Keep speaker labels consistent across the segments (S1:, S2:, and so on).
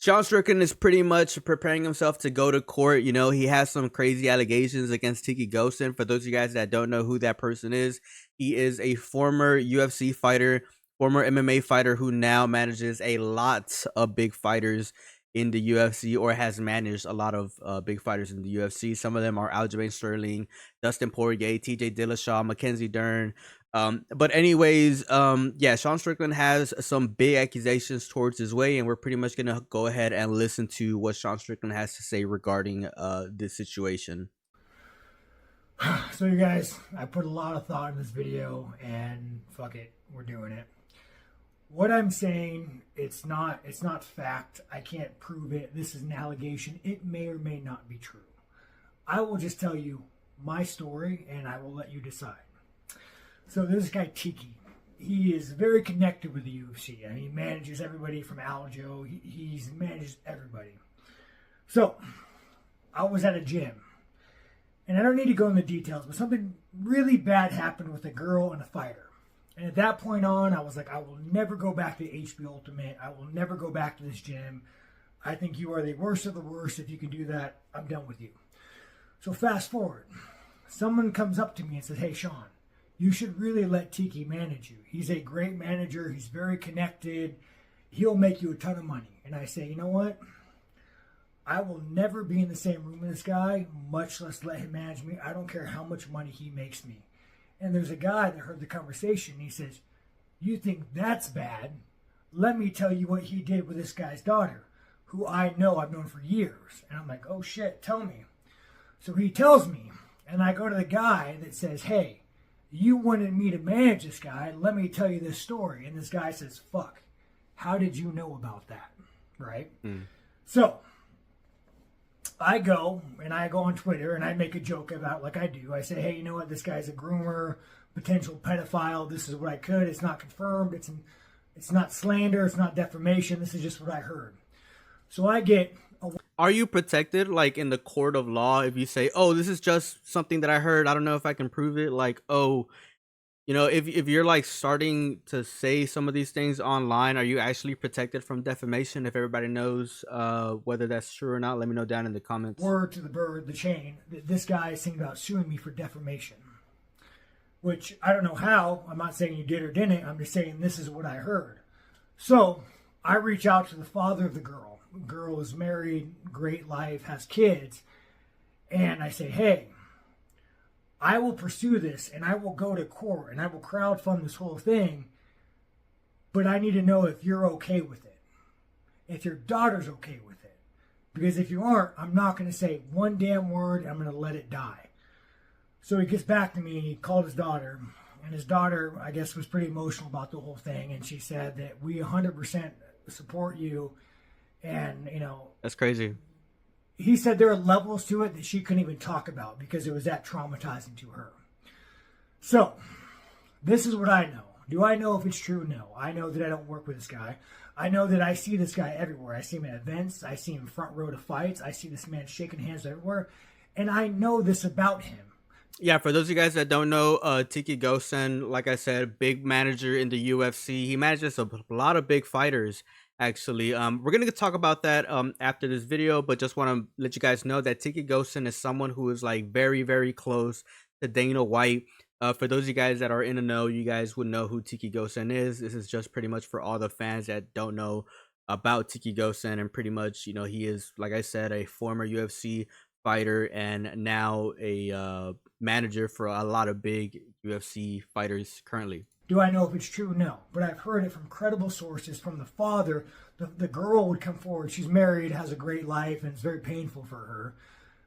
S1: Sean Strickland is pretty much preparing himself to go to court. You know, he has some crazy allegations against Tiki Ghosn. For those of you guys that don't know who that person is, he is a former UFC fighter, former MMA fighter who now manages a lot of big fighters in the UFC, or has managed a lot of big fighters in the UFC. Some of them are Aljamain Sterling, Dustin Poirier, TJ Dillashaw, Mackenzie Dern. But anyways, yeah, Sean Strickland has some big accusations towards his way, and we're pretty much gonna go ahead and listen to what Sean Strickland has to say regarding this situation.
S2: So you guys, I put a lot of thought in this video, and fuck it, we're doing it. What I'm saying, it's not fact. I can't prove it. This is an allegation. It may or may not be true. I will just tell you my story, and I will let you decide. So this guy Tiki, he is very connected with the UFC, and he manages everybody from Aljo. He manages everybody. So I was at a gym, and I don't need to go into details, but something really bad happened with a girl and a fighter. And at that point on, I was like, I will never go back to HB Ultimate. I will never go back to this gym. I think you are the worst of the worst. If you can do that, I'm done with you. So fast forward. Someone comes up to me and says, hey, Sean, you should really let Tiki manage you. He's a great manager. He's very connected. He'll make you a ton of money. And I say, you know what? I will never be in the same room with this guy, much less let him manage me. I don't care how much money he makes me. And there's a guy that heard the conversation. And he says, you think that's bad? Let me tell you what he did with this guy's daughter, who I've known for years. And I'm like, oh shit, tell me. So he tells me, and I go to the guy that says, hey, you wanted me to manage this guy. Let me tell you this story. And this guy says, fuck, how did you know about that? Right? So I go on Twitter and I make a joke about, like I do. I say, hey, you know what? This guy's a groomer, potential pedophile. This is what I could. It's not confirmed. It's not slander. It's not defamation. This is just what I heard. So I get...
S1: Are you protected, like, in the court of law if you say, oh, this is just something that I heard, I don't know if I can prove it? Like, oh, you know, if you're, like, starting to say some of these things online, are you actually protected from defamation? If everybody knows whether that's true or not, let me know down in the comments.
S2: Word to the bird, the chain, this guy is thinking about suing me for defamation. Which, I don't know how. I'm not saying you did or didn't. I'm just saying this is what I heard. So, I reach out to the father of the girl. The girl is married, great life, has kids. And I say, hey, I will pursue this, and I will go to court, and I will crowdfund this whole thing, but I need to know if you're okay with it, if your daughter's okay with it. Because if you aren't, I'm not going to say one damn word, I'm going to let it die. So he gets back to me, he called his daughter, and his daughter, I guess, was pretty emotional about the whole thing, and she said that we 100% support you, and, you know...
S1: That's crazy.
S2: He said there are levels to it that she couldn't even talk about because it was that traumatizing to her. So, this is what I know. Do I know if it's true? No. I know that I don't work with this guy. I know that I see this guy everywhere. I see him at events. I see him front row to fights. I see this man shaking hands everywhere. And I know this about him.
S1: Yeah, for those of you guys that don't know, Tiki Ghosn, like I said, big manager in the UFC. He manages a lot of big fighters. Actually, we're gonna talk about that after this video, but just want to let you guys know that Tiki Ghosn is someone who is like very, very close to Dana White. For those of you guys that are in the know, you guys would know who Tiki Ghosn is. This is just pretty much for all the fans that don't know about Tiki Ghosn, and pretty much, you know, he is, like I said, a former UFC fighter and now a manager for a lot of big UFC fighters currently.
S2: Do I know if it's true? No. But I've heard it from credible sources, from the father. The girl would come forward. She's married, has a great life, and it's very painful for her.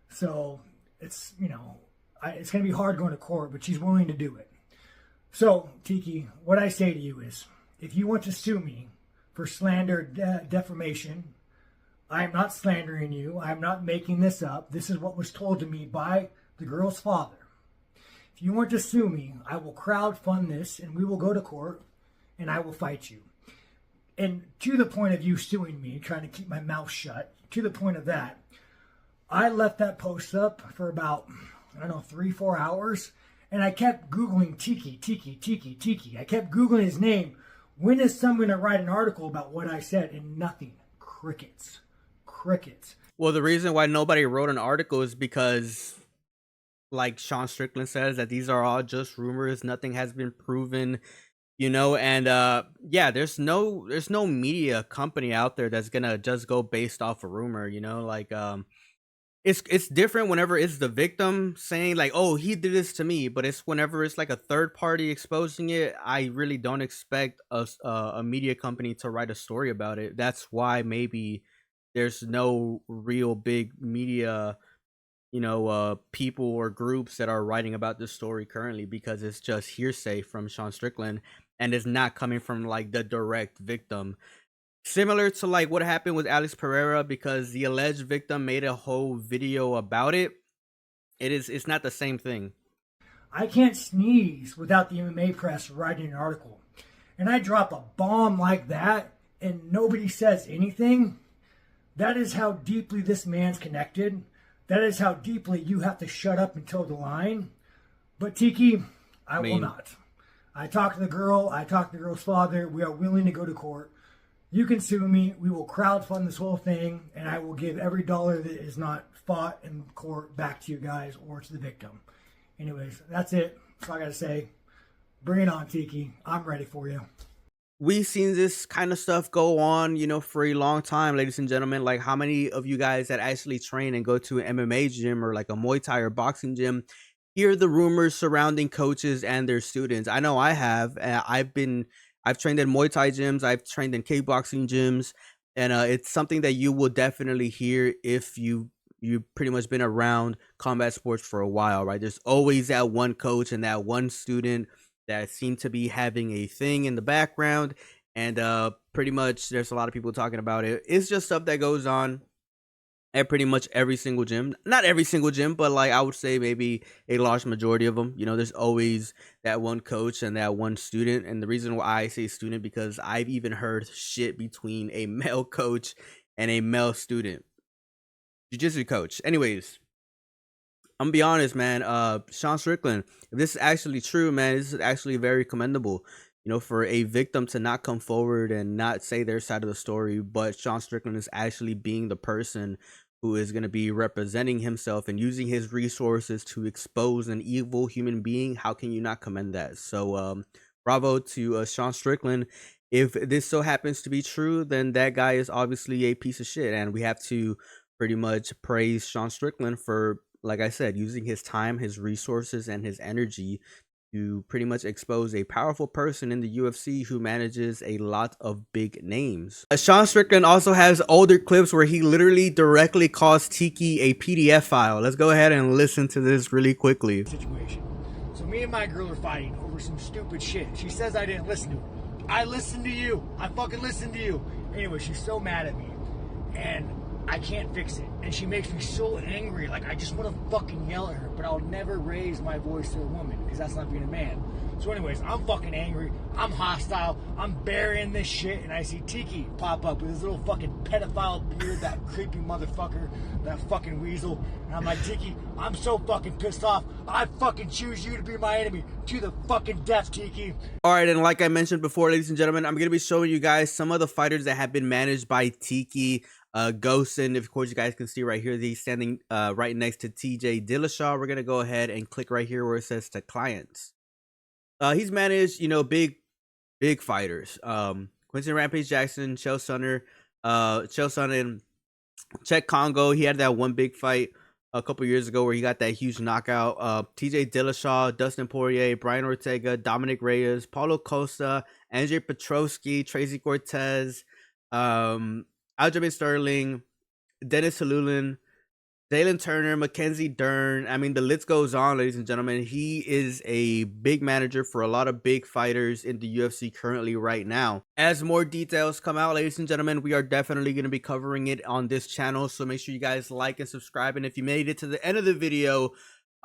S2: So it's, you know, it's going to be hard going to court, but she's willing to do it. So, Tiki, what I say to you is, if you want to sue me for slander, defamation, I am not slandering you. I am not making this up. This is what was told to me by the girl's father. If you want to sue me, I will crowdfund this, and we will go to court, and I will fight you. And to the point of you suing me, trying to keep my mouth shut, to the point of that, I left that post up for about, I don't know, 3-4 hours, and I kept Googling Tiki, Tiki, Tiki, Tiki. I kept Googling his name. When is someone going to write an article about what I said? And nothing. Crickets. crickets.
S1: Well, the reason why nobody wrote an article is because, like Sean Strickland says, that these are all just rumors. Nothing has been proven, and yeah, there's no media company out there that's gonna just go based off a rumor, like it's different whenever it's the victim saying like, "Oh, he did this to me," but it's whenever it's like a third party exposing it. I really don't expect a media company to write a story about it. That's why maybe there's no real big media, people or groups that are writing about this story currently, because it's just hearsay from Sean Strickland and it's not coming from like the direct victim. Similar to like what happened with Alex Pereira, because the alleged victim made a whole video about it. It's not the same thing.
S2: I can't sneeze without the MMA press writing an article. And I drop a bomb like that and nobody says anything. That is how deeply this man's connected. That is how deeply you have to shut up and toe the line. But Tiki, I will not. I talked to the girl. I talked to the girl's father. We are willing to go to court. You can sue me. We will crowdfund this whole thing, and I will give every dollar that is not fought in court back to you guys or to the victim. Anyways, that's it. That's all I got to say. Bring it on, Tiki. I'm ready for you.
S1: We've seen this kind of stuff go on, for a long time, ladies and gentlemen. Like, how many of you guys that actually train and go to an MMA gym or like a Muay Thai or boxing gym hear the rumors surrounding coaches and their students? I know I have. I've trained in Muay Thai gyms. I've trained in kickboxing gyms, and it's something that you will definitely hear if you've pretty much been around combat sports for a while, right? There's always that one coach and that one student that seem to be having a thing in the background, and pretty much there's a lot of people talking about it. It's just stuff that goes on at pretty much every single gym. Not every single gym, but like I would say maybe a large majority of them. There's always that one coach and that one student. And the reason why I say student, because I've even heard shit between a male coach and a male student, jiu-jitsu coach. Anyways, I'm gonna be honest, man. Sean Strickland, if this is actually true, man, this is actually very commendable. For a victim to not come forward and not say their side of the story, but Sean Strickland is actually being the person who is going to be representing himself and using his resources to expose an evil human being. How can you not commend that? So, bravo to Sean Strickland. If this so happens to be true, then that guy is obviously a piece of shit, and we have to pretty much praise Sean Strickland for, like I said, using his time, his resources, and his energy to pretty much expose a powerful person in the UFC who manages a lot of big names. Sean Strickland also has older clips where he literally directly calls Tiki a PDF file. Let's go ahead and listen to this really quickly.
S2: Situation. So me and my girl are fighting over some stupid shit. She says I didn't listen to her. I listened to you. I fucking listened to you. Anyway, she's so mad at me. And I can't fix it. And she makes me so angry. Like, I just want to fucking yell at her. But I'll never raise my voice to a woman, because that's not being a man. So anyways, I'm fucking angry. I'm hostile. I'm burying this shit. And I see Tiki pop up with his little fucking pedophile beard, that creepy motherfucker, that fucking weasel. And I'm like, Tiki, I'm so fucking pissed off. I fucking choose you to be my enemy. To the fucking death, Tiki.
S1: All right, and like I mentioned before, ladies and gentlemen, I'm going to be showing you guys some of the fighters that have been managed by Tiki Ghosn. Of course, you guys can see right here, he's standing right next to TJ Dillashaw. We're going to go ahead and click right here where it says to clients. He's managed, big fighters. Quincy Rampage Jackson, Chael Sonnen, Czech Congo. He had that one big fight a couple years ago where he got that huge knockout. TJ Dillashaw, Dustin Poirier, Brian Ortega, Dominic Reyes, Paulo Costa, Andrei Petrovsky, Tracy Cortez, Aljamain Sterling, Dennis Halulin, Dalen Turner, Mackenzie Dern. I mean, the list goes on, ladies and gentlemen. He is a big manager for a lot of big fighters in the UFC currently right now. As more details come out, ladies and gentlemen, we are definitely going to be covering it on this channel. So make sure you guys like and subscribe. And if you made it to the end of the video,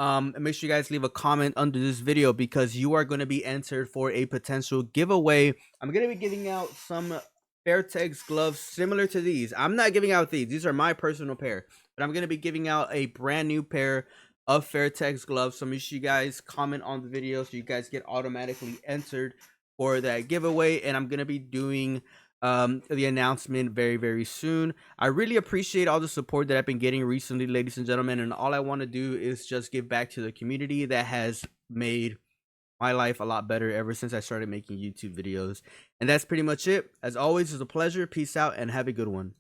S1: make sure you guys leave a comment under this video, because you are going to be entered for a potential giveaway. I'm going to be giving out some Fairtex gloves similar to these. I'm not giving out these. These are my personal pair. But I'm going to be giving out a brand new pair of Fairtex gloves. So make sure you guys comment on the video so you guys get automatically entered for that giveaway. And I'm going to be doing the announcement very, very soon. I really appreciate all the support that I've been getting recently, ladies and gentlemen. And all I want to do is just give back to the community that has made my life a lot better ever since I started making YouTube videos. And that's pretty much it. As always, it's a pleasure. Peace out and have a good one.